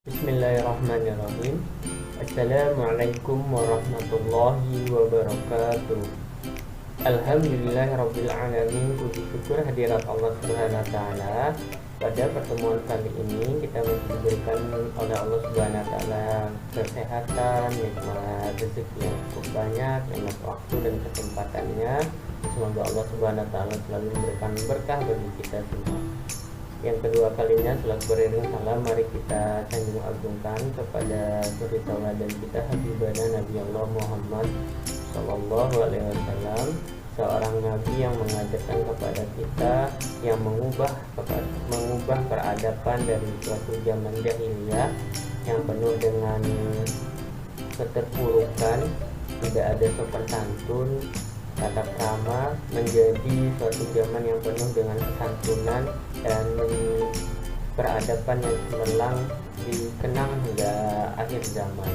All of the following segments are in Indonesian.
Bismillahirrahmanirrahim. Assalamualaikum warahmatullahi wabarakatuh. Alhamdulillahirabbil alamin. Puji syukur hadirat Allah Subhanahu wa taala. Pada pertemuan kali ini kita masih diberikan oleh Allah Subhanahu wa taala kesehatan, nikmat rezeki yang cukup banyak, nikmat waktu dan kesempatannya. Semoga Allah Subhanahu wa taala selalu memberikan berkah bagi kita semua. Yang kedua kalinya, selalu beriring salam, mari kita sanjung agungkan kepada suri tauladan kita, Habibana Nabi Allah Muhammad Sallallahu Alaihi Wasallam, seorang nabi yang mengajarkan kepada kita, yang mengubah peradaban dari suatu zaman jahiliyah yang penuh dengan keterpurukan, tidak ada sopan santun, tata krama, menjadi suatu zaman yang penuh dengan kesantunan dan peradaban yang cemerlang dikenang hingga akhir zaman.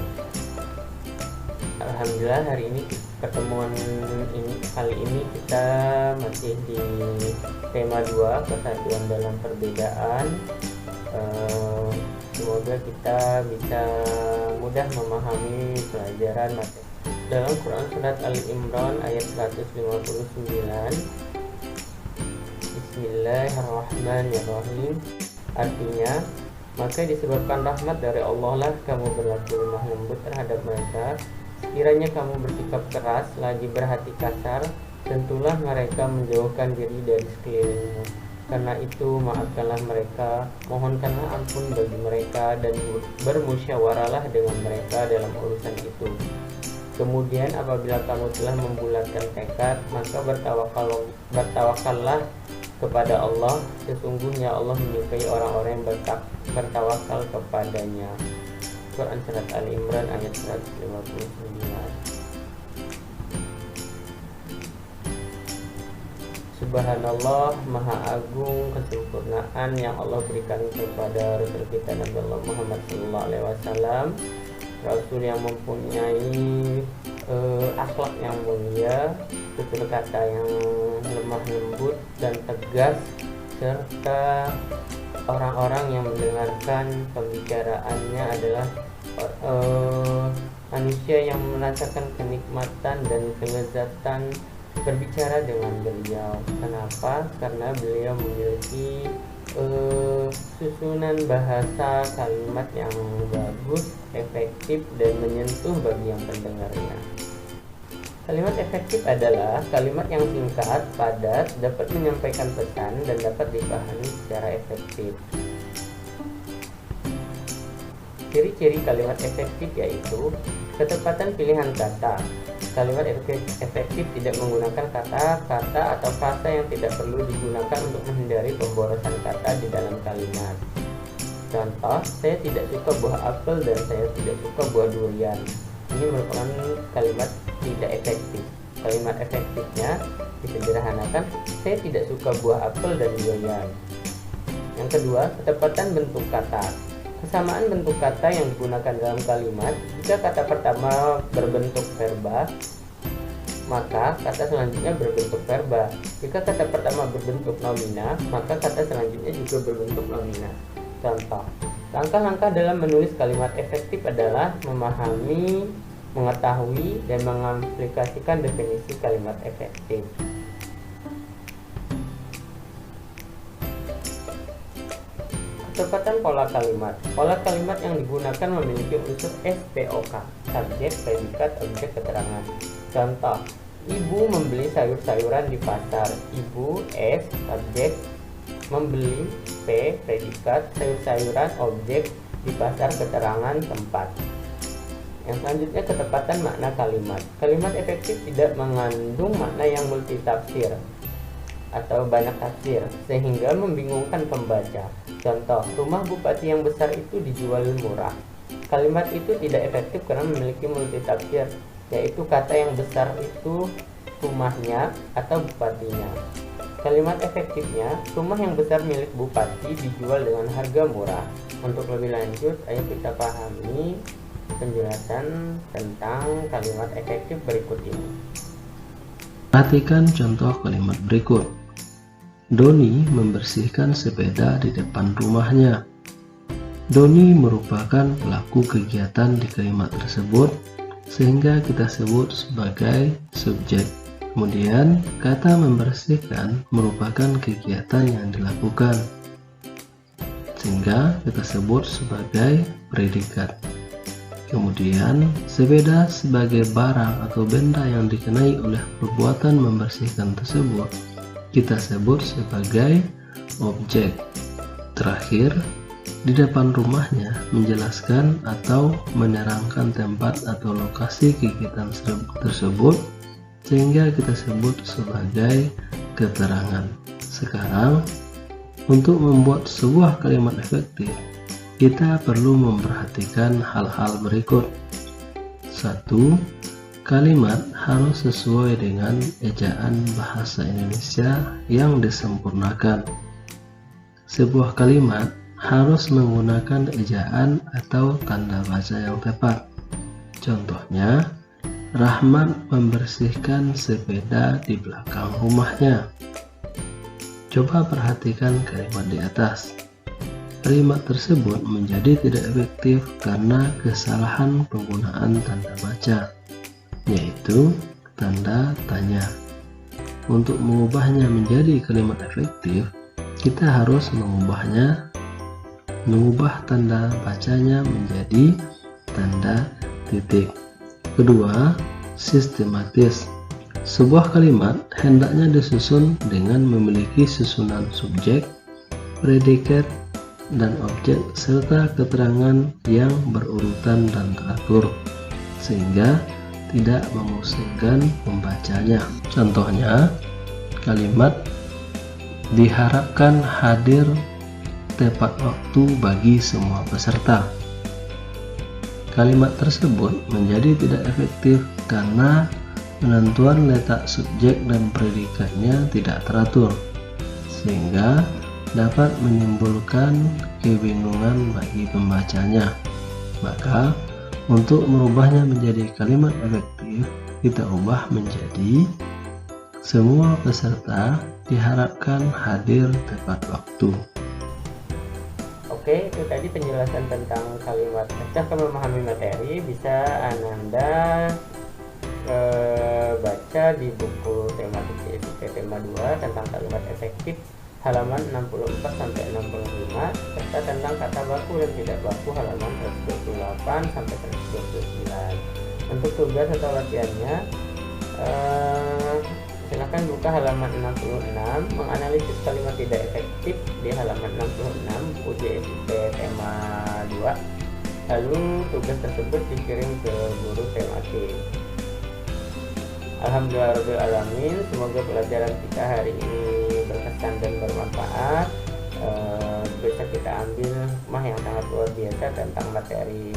Alhamdulillah, hari ini pertemuan kali ini kita masih di tema 2, kesatuan dalam perbedaan. Semoga kita bisa mudah memahami pelajaran materi dalam Quran surat Al-Imran ayat 159. Bismillahirrahmanirrahim. Artinya, maka disebabkan rahmat dari Allah lah kamu berlaku lemah lembut terhadap mereka. Sekiranya kamu bersikap keras lagi berhati kasar, tentulah mereka menjauhkan diri dari sekelilingmu. Karena itu maafkanlah mereka, mohonkanlah ampun bagi mereka, dan bermusyawarahlah dengan mereka dalam urusan itu. Kemudian apabila kamu telah membulatkan tekad, maka bertawakallah kepada Allah. Sesungguhnya Allah menyukai orang-orang yang bertawakal kepadanya. Quran surat Al-Imran ayat 159. Subhanallah, maha agung kesempurnaan yang Allah berikan kepada Rasul kita Nabi Allah Muhammad SAW, Rasul yang mempunyai akhlak yang mulia, tutur kata yang lemah lembut dan tegas, serta orang-orang yang mendengarkan pembicaraannya adalah manusia yang merasakan kenikmatan dan kelezatan berbicara dengan beliau. Kenapa? Karena beliau memiliki susunan bahasa kalimat yang bagus, efektif, dan menyentuh bagi yang pendengarnya. Kalimat efektif adalah kalimat yang singkat, padat, dapat menyampaikan pesan, dan dapat dipahami secara efektif. Ciri-ciri kalimat efektif yaitu ketepatan pilihan kata. Kalimat efektif tidak menggunakan kata-kata atau frasa yang tidak perlu digunakan untuk menghindari pemborosan kata di dalam kalimat. Contoh, saya tidak suka buah apel dan saya tidak suka buah durian. Ini merupakan kalimat tidak efektif. Kalimat efektifnya disederhanakan, saya tidak suka buah apel dan durian. Yang kedua, ketepatan bentuk kata. Kesamaan bentuk kata yang digunakan dalam kalimat. Jika kata pertama berbentuk verba, maka kata selanjutnya berbentuk verba. Jika kata pertama berbentuk nomina, maka kata selanjutnya juga berbentuk nomina. Contoh, langkah-langkah dalam menulis kalimat efektif adalah memahami, mengetahui, dan mengaplikasikan definisi kalimat efektif. Ketepatan pola kalimat. Pola kalimat yang digunakan memiliki unsur SPOK, subjek, predikat, objek, keterangan. Contoh, ibu membeli sayur-sayuran di pasar. Ibu S, subjek, membeli P, predikat, sayur-sayuran, objek, di pasar, keterangan, tempat. Yang selanjutnya, ketepatan makna kalimat. Kalimat efektif tidak mengandung makna yang multitafsir atau banyak tafsir sehingga membingungkan pembaca. Contoh, rumah bupati yang besar itu dijual murah. Kalimat itu tidak efektif karena memiliki multitafsir, yaitu kata yang besar itu rumahnya atau bupatinya. Kalimat efektifnya, rumah yang besar milik bupati dijual dengan harga murah. Untuk lebih lanjut, ayo kita pahami penjelasan tentang kalimat efektif berikut ini. Perhatikan contoh kalimat berikut. Doni membersihkan sepeda di depan rumahnya. Doni merupakan pelaku kegiatan di kalimat tersebut, sehingga kita sebut sebagai subjek. Kemudian, kata membersihkan merupakan kegiatan yang dilakukan, sehingga kita sebut sebagai predikat. Kemudian, sepeda sebagai barang atau benda yang dikenai oleh perbuatan membersihkan tersebut, kita sebut sebagai objek. Terakhir, di depan rumahnya menjelaskan atau menerangkan tempat atau lokasi kegiatan tersebut, sehingga kita sebut sebagai keterangan. Sekarang, untuk membuat sebuah kalimat efektif, kita perlu memperhatikan hal-hal berikut. 1. Kalimat harus sesuai dengan ejaan bahasa Indonesia yang disempurnakan. Sebuah kalimat harus menggunakan ejaan atau tanda baca yang tepat. Contohnya, Rahmat membersihkan sepeda di belakang rumahnya. Coba perhatikan kalimat di atas. Kalimat tersebut menjadi tidak efektif karena kesalahan penggunaan tanda baca, yaitu tanda tanya. Untuk mengubahnya menjadi kalimat efektif, kita harus mengubah tanda bacanya menjadi tanda titik. Kedua, sistematis. Sebuah kalimat hendaknya disusun dengan memiliki susunan subjek, predikat, dan objek serta keterangan yang berurutan dan teratur, sehingga tidak memusingkan pembacanya. Contohnya, kalimat diharapkan hadir tepat waktu bagi semua peserta. Kalimat tersebut menjadi tidak efektif karena penentuan letak subjek dan predikatnya tidak teratur, sehingga dapat menimbulkan kebingungan bagi pembacanya. Maka, untuk merubahnya menjadi kalimat efektif, kita ubah menjadi semua peserta diharapkan hadir tepat waktu. Oke, itu tadi penjelasan tentang kalimat. Setelah memahami materi, bisa Ananda baca di buku tematik CSIP tema 2 tentang kalimat efektif halaman 64 sampai 65, serta tentang kata baku dan tidak baku halaman 128 sampai 129. Untuk tugas atau latihannya, silakan buka halaman 66, menganalisis kalimat tidak efektif di halaman 66 buku CSIP tema 2. Lalu tugas tersebut dikirim ke guru tematik. Alhamdulillahirrahmanirrahim. Semoga pelajaran kita hari ini berkesan dan bermanfaat. Bisa kita ambil hikmah yang sangat luar biasa tentang materi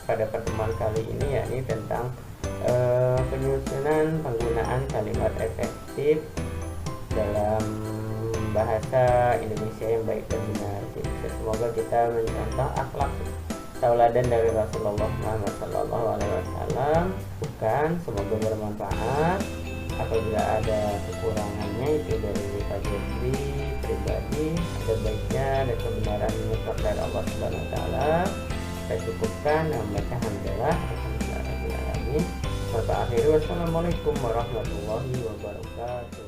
pada pertemuan kali ini, yakni tentang penyusunan penggunaan kalimat efektif dalam bahasa Indonesia yang baik dan benar. Semoga kita mencontoh akhlak tauladan dari Rasulullah Muhammad SAW. Semoga bermanfaat. Apabila ada kekurangannya itu dari Pak Jeffrey pribadi, ada baiknya dan kebenaran mutlak dari Allah Subhanahu Wa Taala. Saya cukupkan dan membaca alhamdulillah. Wassalamualaikum warahmatullahi wabarakatuh.